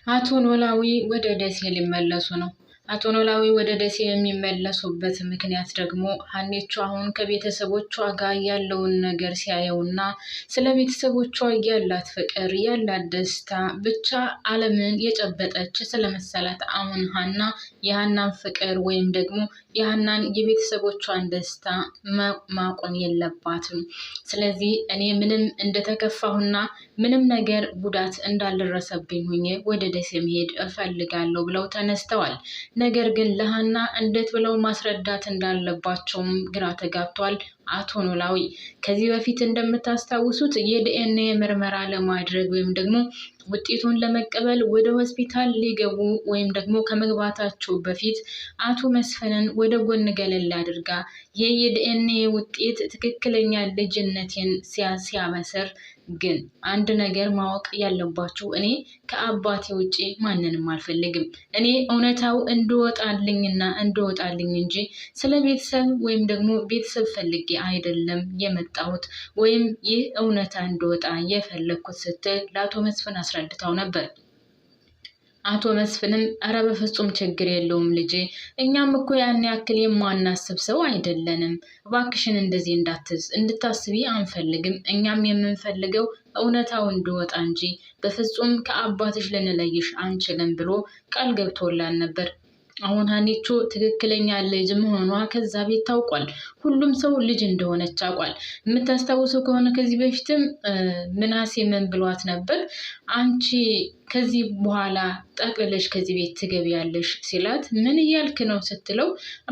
አቶ ኖላዊ ወደ ደሴ ሊመለሱ ነው። አቶ ኖላዊ ወደ ደሴ የሚመለሱበት ምክንያት ደግሞ ሀኒቾ አሁን ከቤተሰቦቿ ጋር ያለውን ነገር ሲያየውና ስለ ቤተሰቦቿ ያላት ፍቅር ያላት ደስታ ብቻ ዓለምን የጨበጠች ስለመሰላት አሁን ሀና የሀናን ፍቅር ወይም ደግሞ የሀናን የቤተሰቦቿን ደስታ ማቆም የለባትም። ስለዚህ እኔ ምንም እንደተከፋሁና ምንም ነገር ጉዳት እንዳልደረሰብኝ ሆኜ ወደ ደሴ መሄድ እፈልጋለሁ ብለው ተነስተዋል። ነገር ግን ለሀና እንዴት ብለው ማስረዳት እንዳለባቸውም ግራ ተጋብቷል። አቶ ኖላዊ ከዚህ በፊት እንደምታስታውሱት የዲኤንኤ ምርመራ ለማድረግ ወይም ደግሞ ውጤቱን ለመቀበል ወደ ሆስፒታል ሊገቡ ወይም ደግሞ ከመግባታቸው በፊት አቶ መስፍንን ወደ ጎን ገለል አድርጋ የዲኤንኤ ውጤት ትክክለኛ ልጅነቴን ሲያበስር ግን አንድ ነገር ማወቅ ያለባችሁ እኔ ከአባቴ ውጪ ማንንም አልፈልግም። እኔ እውነታው እንድወጣልኝ እንጂ ስለ ቤተሰብ ወይም ደግሞ ቤተሰብ ፈልጌ አይደለም የመጣሁት ወይም ይህ እውነታ እንድወጣ የፈለግኩት ስትል ለአቶ መስፍን አስረድታው ነበር። አቶ መስፍንም ኧረ በፍጹም ችግር የለውም ልጄ፣ እኛም እኮ ያን ያክል የማናስብ ሰው አይደለንም። እባክሽን እንደዚህ እንድታስቢ አንፈልግም። እኛም የምንፈልገው እውነታው እንድወጣ እንጂ በፍጹም ከአባትሽ ልንለይሽ አንችልም ብሎ ቃል ገብቶላን ነበር። አሁን ሀኒቾ ትክክለኛ ልጅ መሆኗ ከዛ ቤት ታውቋል። ሁሉም ሰው ልጅ እንደሆነች አውቋል። የምታስታውሱ ከሆነ ከዚህ በፊትም ምናሴ ምን ብሏት ነበር? አንቺ ከዚህ በኋላ ጠቅልለሽ ከዚህ ቤት ትገቢያለሽ ሲላት ምን እያልክ ነው ስትለው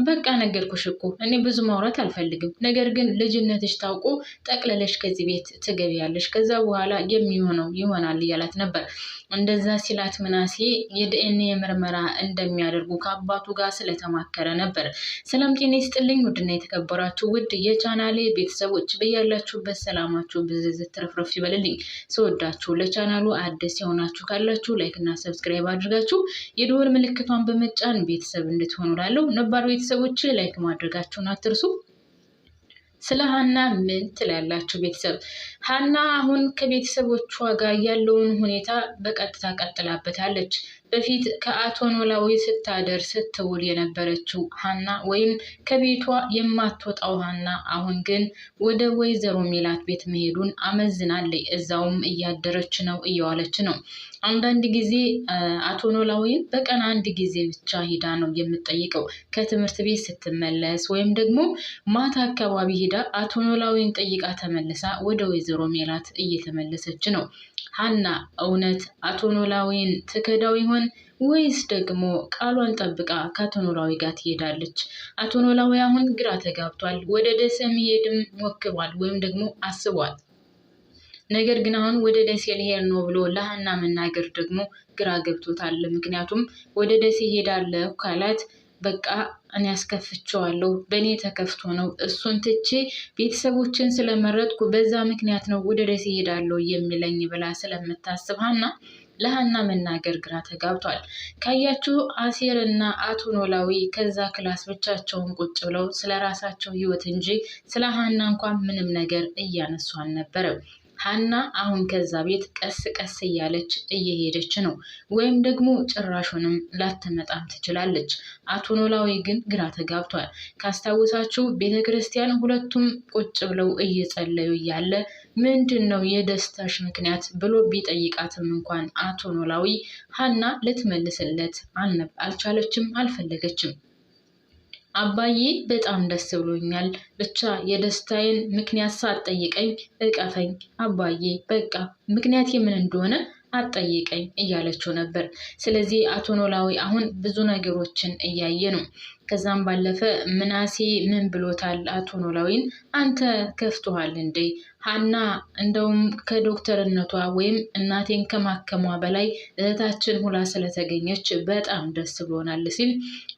በቃ ነገርኩሽ እኮ እኔ ብዙ ማውራት አልፈልግም፣ ነገር ግን ልጅነትሽ ታውቆ ጠቅልለሽ ከዚህ ቤት ትገቢያለሽ፣ ከዛ በኋላ የሚሆነው ይሆናል እያላት ነበር። እንደዛ ሲላት ምናሴ የዲኤንኤ ምርመራ እንደሚያደርጉ ከአባቱ ጋር ስለተማከረ ነበር። ሰላም ጤና ይስጥልኝ ውድና የተከበራችሁ ውድ የቻናሌ ቤተሰቦች በያላችሁበት ሰላማችሁ ብዝዝት ትረፍረፍ ይበልልኝ። ስወዳችሁ ለቻናሉ አዲስ የሆናችሁ ካላችሁ ላይክ እና ሰብስክራይብ አድርጋችሁ የደወል ምልክቷን በመጫን ቤተሰብ እንድትሆኑ ላለው ነባር ቤተሰቦች ላይክ ማድረጋችሁን አትርሱ። ስለ ሀና ምን ትላላችሁ ቤተሰብ? ሀና አሁን ከቤተሰቦቿ ጋር ያለውን ሁኔታ በቀጥታ ቀጥላበታለች። በፊት ከአቶ ኖላዊ ስታደር ስትውል የነበረችው ሀና ወይም ከቤቷ የማትወጣው ሀና አሁን ግን ወደ ወይዘሮ ሜላት ቤት መሄዱን አመዝናለች። እዛውም እያደረች ነው፣ እየዋለች ነው። አንዳንድ ጊዜ አቶ ኖላዊን በቀን አንድ ጊዜ ብቻ ሄዳ ነው የምትጠይቀው። ከትምህርት ቤት ስትመለስ ወይም ደግሞ ማታ አካባቢ ሄዳ አቶ ኖላዊን ጠይቃ ተመልሳ ወደ ወይዘሮ ሜላት እየተመለሰች ነው። ሀና እውነት አቶ ኖላዊን ትከዳው ይሆን ወይስ ደግሞ ቃሏን ጠብቃ ከአቶ ኖላዊ ጋር ትሄዳለች? አቶ ኖላዊ አሁን ግራ ተጋብቷል። ወደ ደሴ መሄድም ሞክሯል ወይም ደግሞ አስቧል። ነገር ግን አሁን ወደ ደሴ ልሄድ ነው ብሎ ለሀና መናገር ደግሞ ግራ ገብቶታል። ምክንያቱም ወደ ደሴ ሄዳለሁ ካላት በቃ እኔ አስከፍቼዋለሁ፣ በእኔ ተከፍቶ ነው፣ እሱን ትቼ ቤተሰቦችን ስለመረጥኩ በዛ ምክንያት ነው ወደ ደሴ ሄዳለሁ የሚለኝ ብላ ስለምታስብ ሀና ለሀና መናገር ግራ ተጋብቷል። ካያችሁ አሴር እና አቶ ኖላዊ ከዛ ክላስ ብቻቸውን ቁጭ ብለው ስለ ራሳቸው ህይወት እንጂ ስለ ሀና እንኳን ምንም ነገር እያነሱ አልነበረም። ሀና አሁን ከዛ ቤት ቀስ ቀስ እያለች እየሄደች ነው፣ ወይም ደግሞ ጭራሹንም ላትመጣም ትችላለች። አቶ ኖላዊ ግን ግራ ተጋብቷል። ካስታወሳችሁ ቤተ ክርስቲያን ሁለቱም ቁጭ ብለው እየጸለዩ እያለ ምንድን ነው የደስታሽ ምክንያት ብሎ ቢጠይቃትም እንኳን አቶ ኖላዊ ሀና ልትመልስለት አልቻለችም፣ አልፈለገችም። አባዬ በጣም ደስ ብሎኛል፣ ብቻ የደስታዬን ምክንያት ሳትጠይቀኝ እቀፈኝ አባዬ፣ በቃ ምክንያት የምን እንደሆነ አትጠይቀኝ እያለችው ነበር። ስለዚህ አቶ ኖላዊ አሁን ብዙ ነገሮችን እያየ ነው። ከዛም ባለፈ ምናሴ ምን ብሎታል አቶ ኖላዊን? አንተ ከፍቶሃል እንዴ? ሀና እንደውም ከዶክተርነቷ ወይም እናቴን ከማከሟ በላይ እህታችን ሁላ ስለተገኘች በጣም ደስ ብሎናል ሲል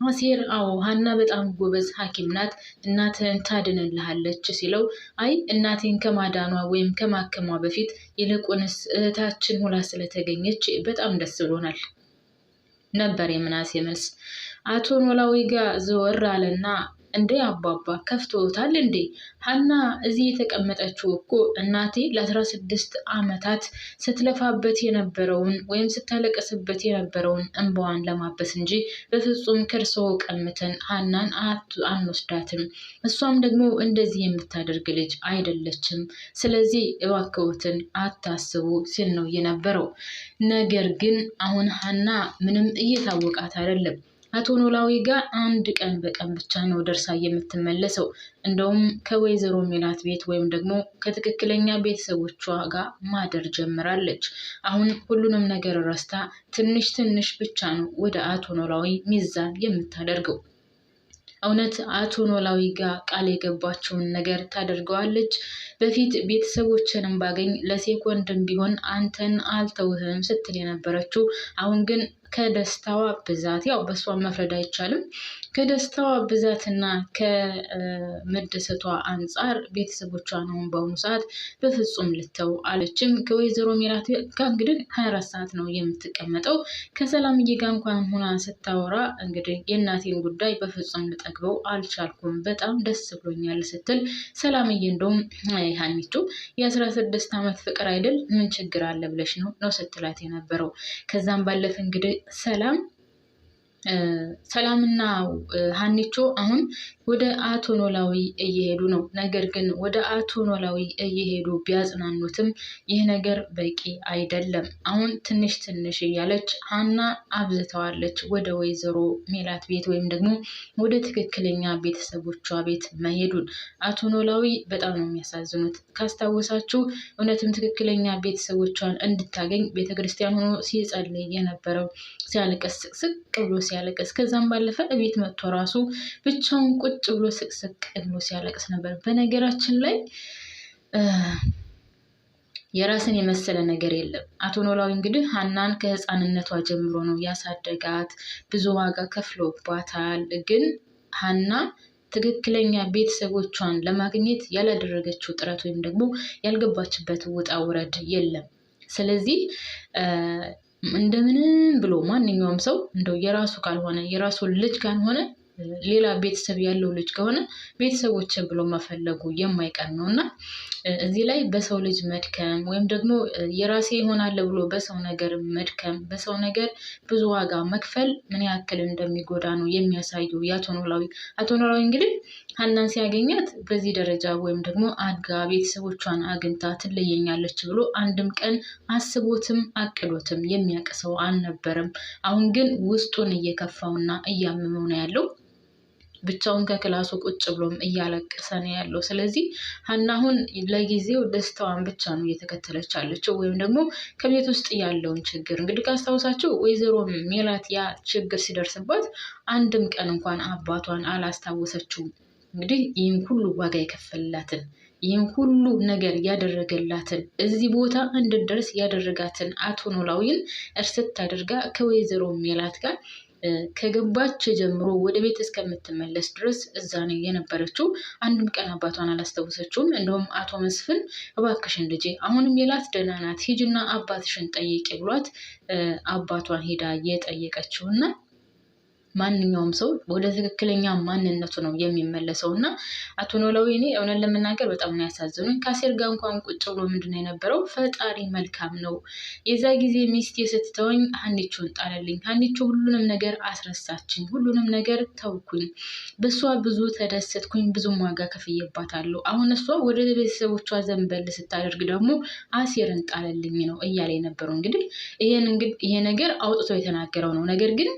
አሴር አዎ ሀና በጣም ጎበዝ ሐኪም ናት፣ እናትህን ታድንልሃለች ሲለው አይ እናቴን ከማዳኗ ወይም ከማከሟ በፊት ይልቁንስ እህታችን ሁላ ስለተገኘች በጣም ደስ ብሎናል ነበር የምናሴ መልስ። አቶ ኖላዊ ጋር ዘወር አለና እንዴ አባባ ከፍቶታል እንዴ? ሀና እዚህ የተቀመጠችው እኮ እናቴ ለ16 ዓመታት ስትለፋበት የነበረውን ወይም ስታለቀስበት የነበረውን እንባዋን ለማበስ እንጂ በፍጹም ከእርስዎ ቀምተን ሀናን አንወስዳትም። እሷም ደግሞ እንደዚህ የምታደርግ ልጅ አይደለችም። ስለዚህ እባክዎትን አታስቡ ሲል ነው የነበረው። ነገር ግን አሁን ሀና ምንም እየታወቃት አይደለም። አቶ ኖላዊ ጋር አንድ ቀን በቀን ብቻ ነው ደርሳ የምትመለሰው። እንደውም ከወይዘሮ ሜላት ቤት ወይም ደግሞ ከትክክለኛ ቤተሰቦቿ ጋር ማደር ጀምራለች። አሁን ሁሉንም ነገር ረስታ ትንሽ ትንሽ ብቻ ነው ወደ አቶ ኖላዊ ሚዛን የምታደርገው። እውነት አቶ ኖላዊ ጋር ቃል የገባቸውን ነገር ታደርገዋለች? በፊት ቤተሰቦችንም ባገኝ ለሴኮንድም ቢሆን አንተን አልተውህም ስትል የነበረችው አሁን ግን ከደስታዋ ብዛት ያው በእሷ መፍረድ አይቻልም። ከደስታዋ ብዛትና ከመደሰቷ አንጻር ቤተሰቦቿን አሁን በአሁኑ ሰዓት በፍጹም ልተው አለችም። ከወይዘሮ ሜላት ጋር እንግዲህ 24 ሰዓት ነው የምትቀመጠው። ከሰላምዬ ጋር እንኳን ሆና ስታወራ እንግዲህ የእናቴን ጉዳይ በፍጹም ልጠግበው አልቻልኩም፣ በጣም ደስ ብሎኛል ስትል ሰላምዬ እንደውም ሀኒቾ የ16 ዓመት ፍቅር አይደል ምን ችግር አለ ብለሽ ነው ስትላት የነበረው። ከዛም ባለፈ እንግዲህ ሰላምና ሀኒቾ አሁን ወደ አቶ ኖላዊ እየሄዱ ነው። ነገር ግን ወደ አቶ ኖላዊ እየሄዱ ቢያጽናኑትም ይህ ነገር በቂ አይደለም። አሁን ትንሽ ትንሽ እያለች ሀና አብዝተዋለች ወደ ወይዘሮ ሜላት ቤት ወይም ደግሞ ወደ ትክክለኛ ቤተሰቦቿ ቤት መሄዱን። አቶ ኖላዊ በጣም ነው የሚያሳዝኑት። ካስታወሳችሁ እውነትም ትክክለኛ ቤተሰቦቿን እንድታገኝ ቤተክርስቲያን ሆኖ ሲጸልይ የነበረው ሲያለቀስ ስቅ ብሎ ሲያለቀስ፣ ከዛም ባለፈ እቤት መጥቶ ራሱ ብቻውን ቁጭ ብሎ ስቅስቅ ብሎ ሲያለቅስ ነበር። በነገራችን ላይ የራስን የመሰለ ነገር የለም። አቶ ኖላዊ እንግዲህ ሀናን ከህፃንነቷ ጀምሮ ነው ያሳደጋት፣ ብዙ ዋጋ ከፍሎባታል። ግን ሀና ትክክለኛ ቤተሰቦቿን ለማግኘት ያላደረገችው ጥረት ወይም ደግሞ ያልገባችበት ውጣ ውረድ የለም። ስለዚህ እንደምንም ብሎ ማንኛውም ሰው እንደው የራሱ ካልሆነ የራሱ ልጅ ካልሆነ ሌላ ቤተሰብ ያለው ልጅ ከሆነ ቤተሰቦች ብሎ መፈለጉ የማይቀር ነው እና እዚህ ላይ በሰው ልጅ መድከም ወይም ደግሞ የራሴ ይሆናል ብሎ በሰው ነገር መድከም፣ በሰው ነገር ብዙ ዋጋ መክፈል ምን ያክል እንደሚጎዳ ነው የሚያሳየው የአቶ ኖላዊ። አቶ ኖላዊ እንግዲህ ሀናን ሲያገኛት በዚህ ደረጃ ወይም ደግሞ አድጋ ቤተሰቦቿን አግኝታ ትለየኛለች ብሎ አንድም ቀን አስቦትም አቅዶትም የሚያቅሰው አልነበረም። አሁን ግን ውስጡን እየከፋውና እያመመው ነው ያለው። ብቻውን ከክላሱ ቁጭ ብሎም እያለቀሰ ነው ያለው። ስለዚህ ሀና አሁን ለጊዜው ደስታዋን ብቻ ነው እየተከተለች አለችው፣ ወይም ደግሞ ከቤት ውስጥ ያለውን ችግር እንግዲህ ካስታውሳቸው ወይዘሮ ሜላት ያ ችግር ሲደርስባት አንድም ቀን እንኳን አባቷን አላስታወሰችውም። እንግዲህ ይህን ሁሉ ዋጋ የከፈላትን ይህን ሁሉ ነገር ያደረገላትን እዚህ ቦታ እንድደርስ ያደረጋትን አቶ ኖላዊን እርስት አድርጋ ከወይዘሮ ሜላት ጋር ከገባች ጀምሮ ወደ ቤት እስከምትመለስ ድረስ እዛ ነው የነበረችው። አንድም ቀን አባቷን አላስታወሰችውም። እንደውም አቶ መስፍን እባክሽን ልጄ አሁንም ሜላት ደህና ናት፣ ሂጂና አባትሽን ጠይቂ ብሏት አባቷን ሄዳ የጠየቀችው እና ማንኛውም ሰው ወደ ትክክለኛ ማንነቱ ነው የሚመለሰው እና አቶ ኖላዊ እኔ እውነት ለመናገር በጣም ነው ያሳዝኑኝ። ከአሴር ጋር እንኳን ቁጭ ብሎ ምንድን ነው የነበረው ፈጣሪ መልካም ነው፣ የዛ ጊዜ ሚስቴ ስትተወኝ ሀኒቾን ጣለልኝ፣ ሀኒቾ ሁሉንም ነገር አስረሳችኝ፣ ሁሉንም ነገር ተውኩኝ፣ በእሷ ብዙ ተደሰትኩኝ፣ ብዙም ዋጋ ከፍዬባታለሁ። አሁን እሷ ወደ ቤተሰቦቿ ዘንበል ስታደርግ ደግሞ አሴርን ጣለልኝ ነው እያለ የነበረው። እንግዲህ ይሄ ነገር አውጥቶ የተናገረው ነው። ነገር ግን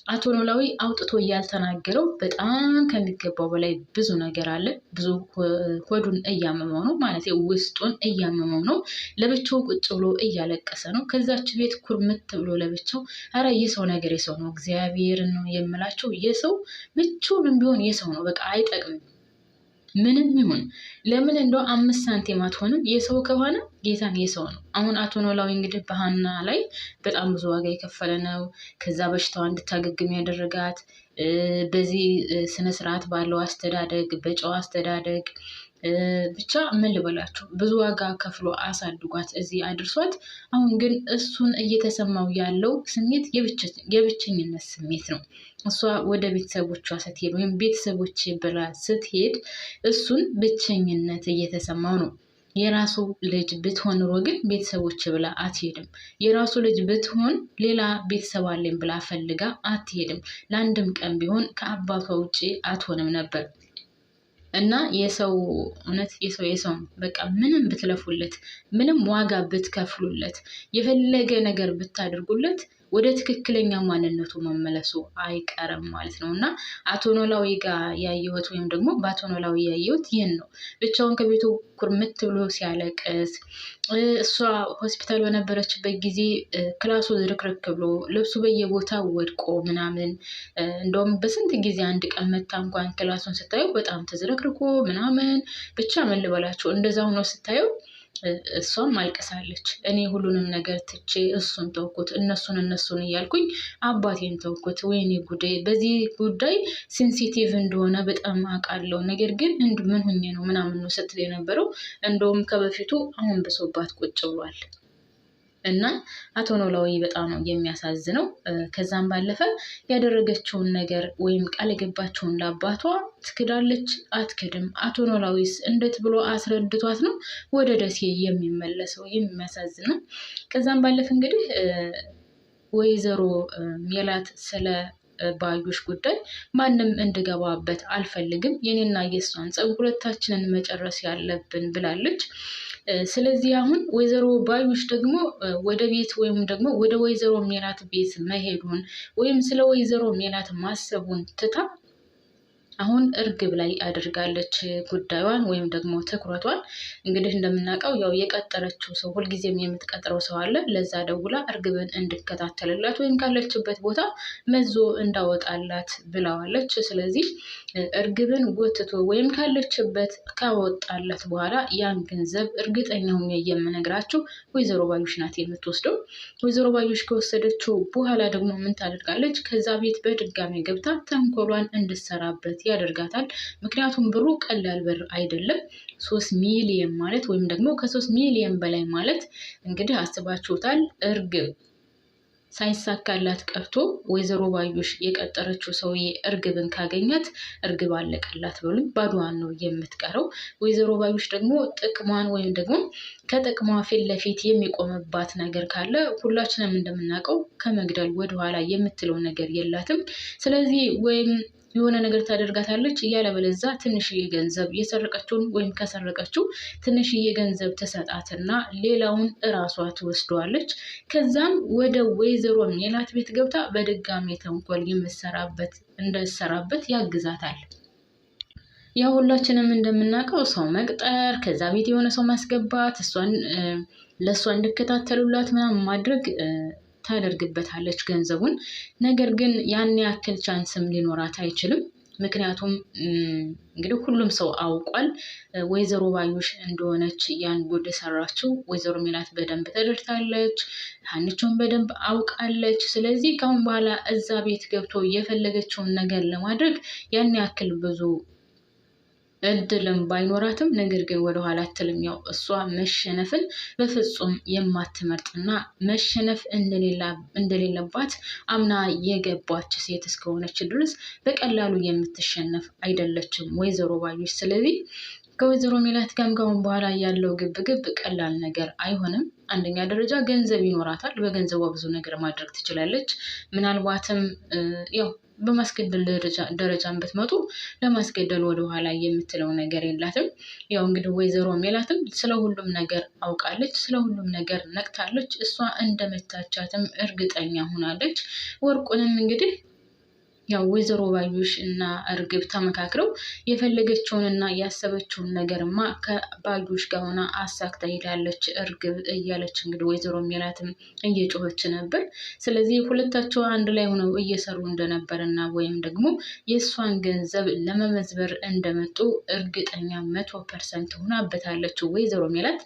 አቶ ኖላዊ አውጥቶ እያልተናገረው በጣም ከሚገባው በላይ ብዙ ነገር አለ። ብዙ ሆዱን እያመመው ነው ማለት ውስጡን እያመመው ነው። ለብቻው ቁጭ ብሎ እያለቀሰ ነው። ከዛች ቤት ኩርምት ብሎ ለብቻው። አረ የሰው ነገር የሰው ነው። እግዚአብሔርን ነው የምላቸው። የሰው ብቻውንም ቢሆን የሰው ነው። በቃ አይጠቅምም። ምንም ይሁን ለምን እንደው 5 ሳንቲም አትሆንም። የሰው ከሆነ ጌታን የሰው ነው። አሁን አቶ ኖላዊ እንግዲህ በሀና ላይ በጣም ብዙ ዋጋ የከፈለ ነው። ከዛ በሽታዋ እንድታገግም ያደረጋት በዚህ ስነ ስርዓት ባለው አስተዳደግ፣ በጨዋ አስተዳደግ ብቻ ምን ልበላችሁ ብዙ ዋጋ ከፍሎ አሳድጓት እዚህ አድርሷት። አሁን ግን እሱን እየተሰማው ያለው ስሜት የብቸኝነት ስሜት ነው። እሷ ወደ ቤተሰቦቿ ስትሄድ ወይም ቤተሰቦች ብላ ስትሄድ እሱን ብቸኝነት እየተሰማው ነው። የራሱ ልጅ ብትሆን ኑሮ ግን ቤተሰቦች ብላ አትሄድም። የራሱ ልጅ ብትሆን ሌላ ቤተሰብ አለኝ ብላ ፈልጋ አትሄድም። ለአንድም ቀን ቢሆን ከአባቷ ውጭ አትሆንም ነበር። እና የሰው እውነት የሰው በቃ ምንም ብትለፉለት፣ ምንም ዋጋ ብትከፍሉለት፣ የፈለገ ነገር ብታደርጉለት ወደ ትክክለኛ ማንነቱ መመለሱ አይቀርም ማለት ነው። እና አቶ ኖላዊ ጋር ያየሁት ወይም ደግሞ በአቶ ኖላዊ ያየሁት ይህን ነው። ብቻውን ከቤቱ ኩርምት ብሎ ሲያለቅስ፣ እሷ ሆስፒታል በነበረችበት ጊዜ ክላሱ ዝርክርክ ብሎ ልብሱ በየቦታው ወድቆ ምናምን፣ እንደውም በስንት ጊዜ አንድ ቀን መታ እንኳን ክላሱን ስታየው በጣም ተዝረክርኮ ምናምን፣ ብቻ ምን ልበላቸው እንደዛ ሆኖ ስታየው እሷም አልቅሳለች። እኔ ሁሉንም ነገር ትቼ እሱን ተውኩት፣ እነሱን እያልኩኝ አባቴን ተውኩት። ወይኔ ጉዴ! በዚህ ጉዳይ ሴንሲቲቭ እንደሆነ በጣም አውቃለሁ። ነገር ግን ምን ሁኜ ነው ምናምን ነው ስትል የነበረው። እንደውም ከበፊቱ አሁን ብሶባት ቁጭ ብሏል። እና አቶ ኖላዊ በጣም ነው የሚያሳዝነው። ከዛም ባለፈ ያደረገችውን ነገር ወይም ቃል የገባቸውን ለአባቷ ትክዳለች አትክድም? አቶ ኖላዊስ እንዴት ብሎ አስረድቷት ነው ወደ ደሴ የሚመለሰው? የሚያሳዝን ነው። ከዛም ባለፈ እንግዲህ ወይዘሮ ሜላት ስለ ባዩሽ ጉዳይ ማንም እንድገባበት አልፈልግም፣ የኔና የሷን ጸብ ሁለታችንን መጨረስ ያለብን ብላለች። ስለዚህ አሁን ወይዘሮ ባዩሽ ደግሞ ወደ ቤት ወይም ደግሞ ወደ ወይዘሮ ሜላት ቤት መሄዱን ወይም ስለ ወይዘሮ ሜላት ማሰቡን ትታ አሁን እርግብ ላይ አድርጋለች ጉዳዩን ወይም ደግሞ ትኩረቷን። እንግዲህ እንደምናውቀው ያው የቀጠረችው ሰው ሁልጊዜም የምትቀጥረው ሰው አለ። ለዛ ደውላ እርግብን እንድከታተልላት ወይም ካለችበት ቦታ መዞ እንዳወጣላት ብለዋለች። ስለዚህ እርግብን ጎትቶ ወይም ካለችበት ካወጣላት በኋላ ያን ገንዘብ እርግጠኛ ሆኜ የምነግራችሁ ወይዘሮ ባዩሽ ናት የምትወስደው። ወይዘሮ ባዩሽ ከወሰደችው በኋላ ደግሞ ምን ታደርጋለች? ከዛ ቤት በድጋሚ ገብታ ተንኮሏን እንድሰራበት ያደርጋታል። ምክንያቱም ብሩ ቀላል ብር አይደለም። 3 ሚሊዮን ማለት ወይም ደግሞ ከ3 ሚሊዮን በላይ ማለት እንግዲህ አስባችሁታል። እርግብ ሳይሳካላት ቀርቶ ወይዘሮ ባዩሽ የቀጠረችው ሰውዬ እርግብን ካገኛት እርግብ አለቀላት ብሉኝ ባዶዋን ነው የምትቀረው። ወይዘሮ ባዩሽ ደግሞ ጥቅሟን ወይም ደግሞ ከጥቅሟ ፊት ለፊት የሚቆምባት ነገር ካለ ሁላችንም እንደምናውቀው ከመግደል ወደኋላ የምትለው ነገር የላትም። ስለዚህ ወይም የሆነ ነገር ታደርጋታለች፣ እያለበለዛ ትንሽዬ ገንዘብ የሰረቀችውን ወይም ከሰረቀችው ትንሽዬ ገንዘብ ትሰጣትና ሌላውን እራሷ ትወስደዋለች። ከዛም ወደ ወይዘሮ ሜላት ቤት ገብታ በድጋሚ ተንኮል እንደሰራበት ያግዛታል። ያው ሁላችንም እንደምናውቀው ሰው መቅጠር፣ ከዛ ቤት የሆነ ሰው ማስገባት፣ ለእሷ እንድከታተሉላት ምናምን ማድረግ ታደርግበታለች ገንዘቡን። ነገር ግን ያን ያክል ቻንስም ሊኖራት አይችልም። ምክንያቱም እንግዲህ ሁሉም ሰው አውቋል ወይዘሮ ባዩሽ እንደሆነች ያን ጉድ ሰራችው። ወይዘሮ ሜላት በደንብ ተደርታለች፣ ሀኒቾን በደንብ አውቃለች። ስለዚህ ካሁን በኋላ እዛ ቤት ገብቶ የፈለገችውን ነገር ለማድረግ ያን ያክል ብዙ እድልም ባይኖራትም ነገር ግን ወደኋላ አትልም። ያው እሷ መሸነፍን በፍጹም የማትመርጥና መሸነፍ እንደሌለባት አምና የገባች ሴት እስከሆነች ድረስ በቀላሉ የምትሸነፍ አይደለችም ወይዘሮ ባዩሽ። ስለዚህ ከወይዘሮ ሜላት ጋር ካሁን በኋላ ያለው ግብግብ ቀላል ነገር አይሆንም። አንደኛ ደረጃ ገንዘብ ይኖራታል። በገንዘቧ ብዙ ነገር ማድረግ ትችላለች። ምናልባትም ያው በማስገደል ደረጃን ብትመጡ ለማስገደል ወደኋላ የምትለው ነገር የላትም። ያው እንግዲህ ወይዘሮ ሜላትም ስለ ሁሉም ነገር አውቃለች፣ ስለ ሁሉም ነገር ነቅታለች። እሷ እንደመታቻትም እርግጠኛ ሆናለች። ወርቁንም እንግዲህ ያው ወይዘሮ ባዩሽ እና እርግብ ተመካክረው የፈለገችውንና ያሰበችውን ነገርማ ከባዩሽ ጋር ሆና አሳክታ ሄዳለች እርግብ እያለች እንግዲህ ወይዘሮ ሜላትም እየጮኸች ነበር። ስለዚህ ሁለታቸው አንድ ላይ ሆነው እየሰሩ እንደነበረና ወይም ደግሞ የእሷን ገንዘብ ለመመዝበር እንደመጡ እርግጠኛ 100% ሆናበታለች ወይዘሮ ሜላት።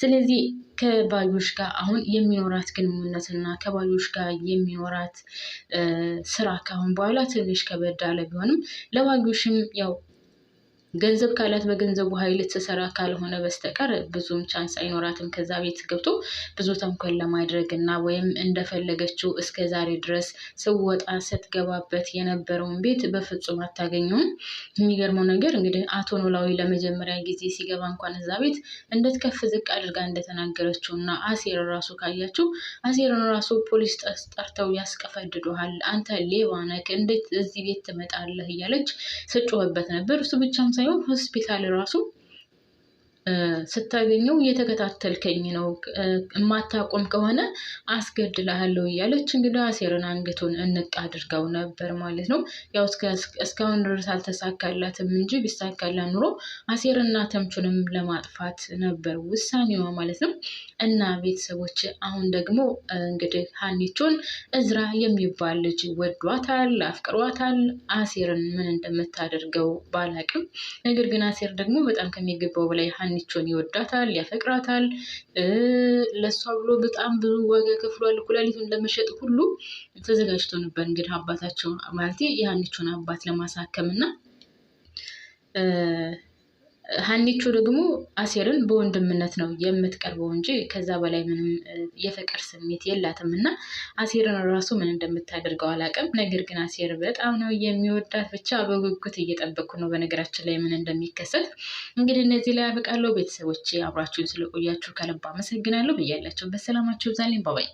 ስለዚህ ከባዩሽ ጋር አሁን የሚኖራት ግንኙነትና ከባዩሽ ጋር የሚኖራት ስራ ካሁን በኋላ ትንሽ ከበድ አለ ቢሆንም ለባዩሽም ያው ገንዘብ ካላት በገንዘቡ ኃይል ትሰራ ካልሆነ በስተቀር ብዙም ቻንስ አይኖራትም ከዛ ቤት ገብቶ ብዙ ተንኮል ለማድረግ እና ወይም እንደፈለገችው እስከ ዛሬ ድረስ ስወጣ ስትገባበት የነበረውን ቤት በፍጹም አታገኘውም። የሚገርመው ነገር እንግዲህ አቶ ኖላዊ ለመጀመሪያ ጊዜ ሲገባ እንኳን እዛ ቤት እንዴት ከፍ ዝቅ አድርጋ እንደተናገረችው እና አሴር ራሱ ካያችሁ አሴርን ራሱ ፖሊስ ጠርተው ያስቀፈድዱሃል፣ አንተ ሌባ ነህ፣ እንዴት እዚህ ቤት ትመጣለህ እያለች ስጮህበት ነበር። እሱ ብቻም ሳይሆን ሆስፒታል ራሱ ስታገኘው እየተከታተልከኝ ነው፣ የማታቆም ከሆነ አስገድልሃለሁ እያለች እንግዲህ አሴርን አንገቱን እንቅ አድርገው ነበር ማለት ነው። ያው እስካሁን ድረስ አልተሳካላትም እንጂ ቢሳካላት ኑሮ አሴርና ተምቹንም ለማጥፋት ነበር ውሳኔዋ ማለት ነው። እና ቤተሰቦች አሁን ደግሞ እንግዲህ ሀኒቾን እዝራ የሚባል ልጅ ወዷታል፣ አፍቅሯታል። አሴርን ምን እንደምታደርገው ባላቅም፣ ነገር ግን አሴር ደግሞ በጣም ከሚገባው በላይ ሀኒቾን ይወዳታል፣ ያፈቅራታል። ለእሷ ብሎ በጣም ብዙ ዋጋ ከፍሏል። ኩላሊቱን ለመሸጥ ሁሉ ተዘጋጅቶ ነበር እንግዲህ አባታቸው ማለት የሀኒቾን አባት ለማሳከም እና ሀኒቾ ደግሞ አሴርን በወንድምነት ነው የምትቀርበው እንጂ ከዛ በላይ ምንም የፍቅር ስሜት የላትም። እና አሴርን ራሱ ምን እንደምታደርገው አላውቅም። ነገር ግን አሴር በጣም ነው የሚወዳት። ብቻ በጉጉት እየጠበቅኩ ነው በነገራችን ላይ ምን እንደሚከሰት። እንግዲህ እነዚህ ላይ ያበቃለሁ። ቤተሰቦቼ አብራችሁን ስለቆያችሁ ከልብ አመሰግናለሁ። ብያላችሁ በሰላማችሁ ይብዛልኝ። ባባይ